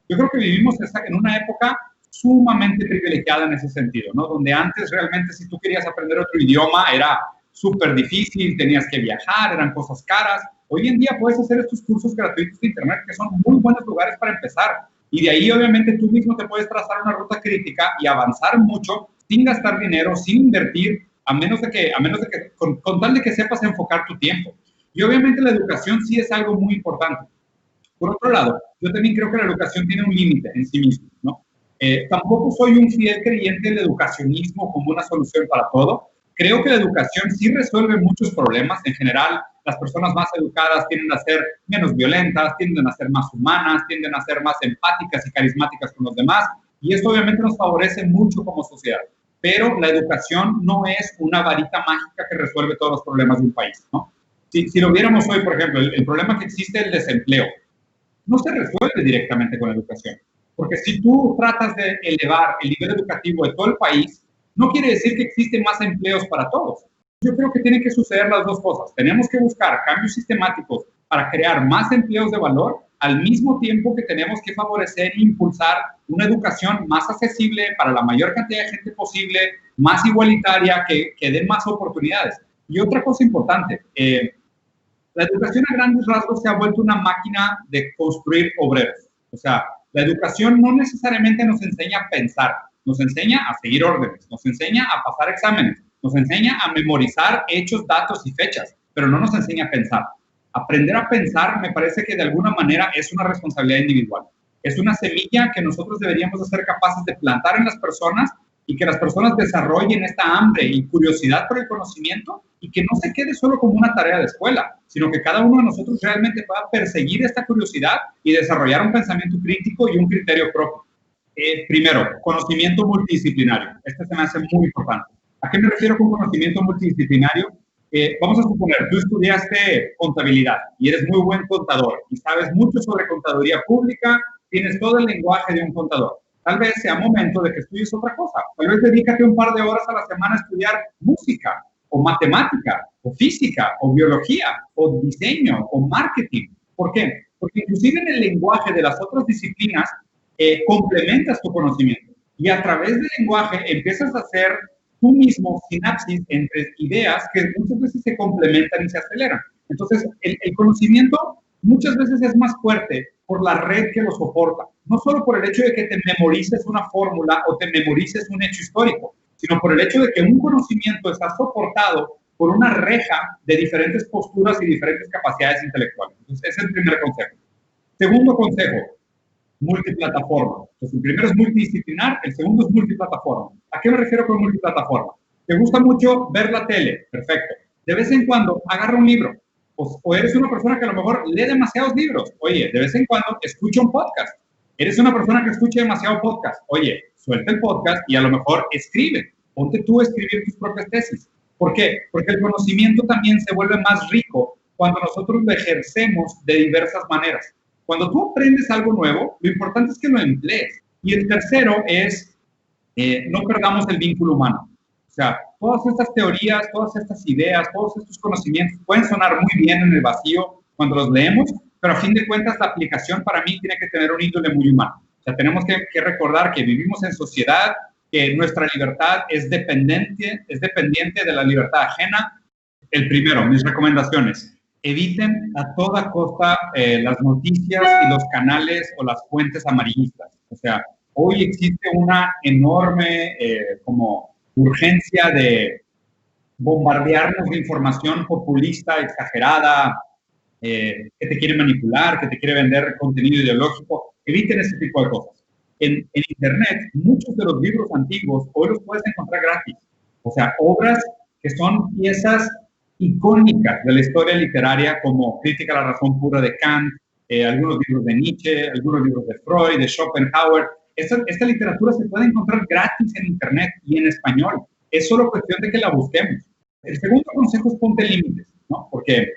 Yo creo que vivimos en una época sumamente privilegiada en ese sentido, ¿no? Donde antes realmente si tú querías aprender otro idioma era súper difícil, tenías que viajar, eran cosas caras. Hoy en día puedes hacer estos cursos gratuitos de internet que son muy buenos lugares para empezar. Y de ahí obviamente tú mismo te puedes trazar una ruta crítica y avanzar mucho sin gastar dinero, sin invertir, a menos de que con tal de que sepas enfocar tu tiempo. Y obviamente la educación sí es algo muy importante. Por otro lado, yo también creo que la educación tiene un límite en sí mismo, ¿no? Tampoco soy un fiel creyente del educacionismo como una solución para todo. Creo que la educación sí resuelve muchos problemas. En general, las personas más educadas tienden a ser menos violentas, tienden a ser más humanas, tienden a ser más empáticas y carismáticas con los demás. Y esto obviamente nos favorece mucho como sociedad. Pero la educación no es una varita mágica que resuelve todos los problemas de un país, ¿no? Si lo viéramos hoy, por ejemplo, el problema que existe es el desempleo no se resuelve directamente con la educación. Porque si tú tratas de elevar el nivel educativo de todo el país, no quiere decir que existen más empleos para todos. Yo creo que tienen que suceder las dos cosas. Tenemos que buscar cambios sistemáticos para crear más empleos de valor, al mismo tiempo que tenemos que favorecer e impulsar una educación más accesible para la mayor cantidad de gente posible, más igualitaria, que dé más oportunidades. Y otra cosa importante, la educación a grandes rasgos se ha vuelto una máquina de construir obreros. O sea, la educación no necesariamente nos enseña a pensar, nos enseña a seguir órdenes, nos enseña a pasar exámenes, nos enseña a memorizar hechos, datos y fechas, pero no nos enseña a pensar. Aprender a pensar me parece que de alguna manera es una responsabilidad individual. Es una semilla que nosotros deberíamos de ser capaces de plantar en las personas y que las personas desarrollen esta hambre y curiosidad por el conocimiento y que no se quede solo como una tarea de escuela, sino que cada uno de nosotros realmente pueda perseguir esta curiosidad y desarrollar un pensamiento crítico y un criterio propio. Primero, conocimiento multidisciplinario. Este se me hace muy importante. ¿A qué me refiero con conocimiento multidisciplinario? Vamos a suponer, tú estudiaste contabilidad y eres muy buen contador y sabes mucho sobre contaduría pública, tienes todo el lenguaje de un contador. Tal vez sea momento de que estudies otra cosa. Tal vez dedícate un par de horas a la semana a estudiar música, o matemática, o física, o biología, o diseño, o marketing. ¿Por qué? Porque inclusive en el lenguaje de las otras disciplinas complementas tu conocimiento. Y a través del lenguaje empiezas a hacer tú mismo sinapsis entre ideas que muchas veces se complementan y se aceleran. Entonces, el conocimiento muchas veces es más fuerte por la red que lo soporta. No solo por el hecho de que te memorices una fórmula o te memorices un hecho histórico, sino por el hecho de que un conocimiento está soportado por una reja de diferentes posturas y diferentes capacidades intelectuales. Entonces, ese es el primer consejo. Segundo consejo, multiplataforma. Entonces, el primero es multidisciplinar, el segundo es multiplataforma. ¿A qué me refiero con multiplataforma? ¿Te gusta mucho ver la tele? Perfecto. De vez en cuando, agarra un libro. O eres una persona que a lo mejor lee demasiados libros. Oye, de vez en cuando escucha un podcast. Eres una persona que escucha demasiado podcast. Oye, suelta el podcast y a lo mejor escribe. Ponte tú a escribir tus propias tesis. ¿Por qué? Porque el conocimiento también se vuelve más rico cuando nosotros lo ejercemos de diversas maneras. Cuando tú aprendes algo nuevo, lo importante es que lo emplees. Y el tercero es, no perdamos el vínculo humano. O sea, todas estas teorías, todas estas ideas, todos estos conocimientos pueden sonar muy bien en el vacío cuando los leemos, pero a fin de cuentas la aplicación para mí tiene que tener un índole muy humano. O sea, tenemos que recordar que vivimos en sociedad, que nuestra libertad es dependiente de la libertad ajena. El primero, mis recomendaciones. Eviten a toda costa las noticias y los canales o las fuentes amarillistas. O sea, hoy existe una enorme como urgencia de bombardearnos de información populista, exagerada, que te quiere manipular, que te quiere vender contenido ideológico. Eviten ese tipo de cosas. En Internet, muchos de los libros antiguos hoy los puedes encontrar gratis. O sea, obras que son piezas icónicas de la historia literaria, como Crítica a la razón pura de Kant, algunos libros de Nietzsche, algunos libros de Freud, de Schopenhauer. Esta literatura se puede encontrar gratis en Internet y en español. Es solo cuestión de que la busquemos. El segundo consejo es ponte límites, ¿no? Porque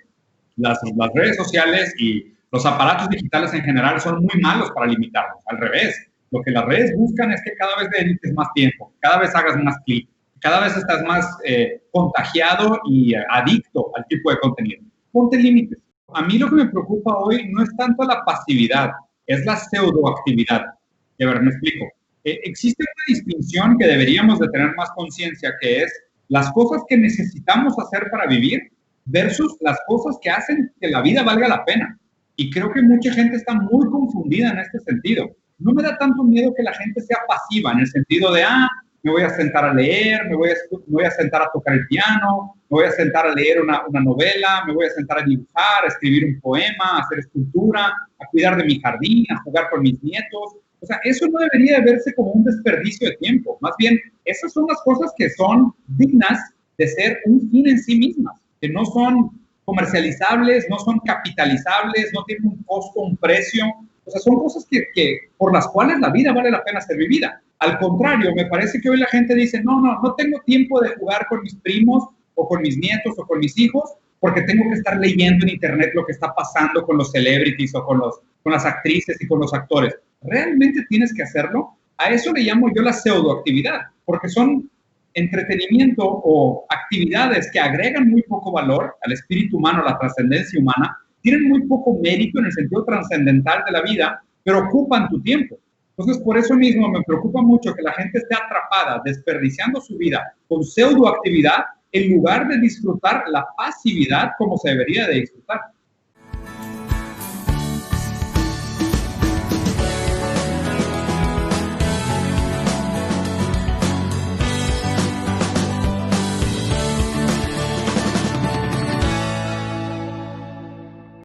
las redes sociales y los aparatos digitales en general son muy malos para limitarnos. Al revés, lo que las redes buscan es que cada vez dediques más tiempo, cada vez hagas más clic, cada vez estás más contagiado y adicto al tipo de contenido. Ponte límites. A mí lo que me preocupa hoy no es tanto la pasividad es la pseudoactividad. Y a ver, me explico. Existe una distinción que deberíamos de tener más conciencia, que es las cosas que necesitamos hacer para vivir versus las cosas que hacen que la vida valga la pena. Y creo que mucha gente está muy confundida en este sentido. No me da tanto miedo que la gente sea pasiva en el sentido de, me voy a sentar a leer, me voy a sentar a tocar el piano, me voy a sentar a leer una novela, me voy a sentar a dibujar, a escribir un poema, a hacer escultura, a cuidar de mi jardín, a jugar con mis nietos. O sea, eso no debería de verse como un desperdicio de tiempo. Más bien, esas son las cosas que son dignas de ser un fin en sí mismas, que no son comercializables, no son capitalizables, no tienen un costo, un precio. O sea, son cosas que por las cuales la vida vale la pena ser vivida. Al contrario, me parece que hoy la gente dice, no tengo tiempo de jugar con mis primos o con mis nietos o con mis hijos porque tengo que estar leyendo en internet lo que está pasando con los celebrities o con las actrices y con los actores. ¿Realmente tienes que hacerlo? A eso le llamo yo la pseudoactividad, porque son entretenimiento o actividades que agregan muy poco valor al espíritu humano, a la trascendencia humana, tienen muy poco mérito en el sentido trascendental de la vida, pero ocupan tu tiempo. Entonces, por eso mismo me preocupa mucho que la gente esté atrapada, desperdiciando su vida con pseudoactividad, en lugar de disfrutar la pasividad como se debería de disfrutar.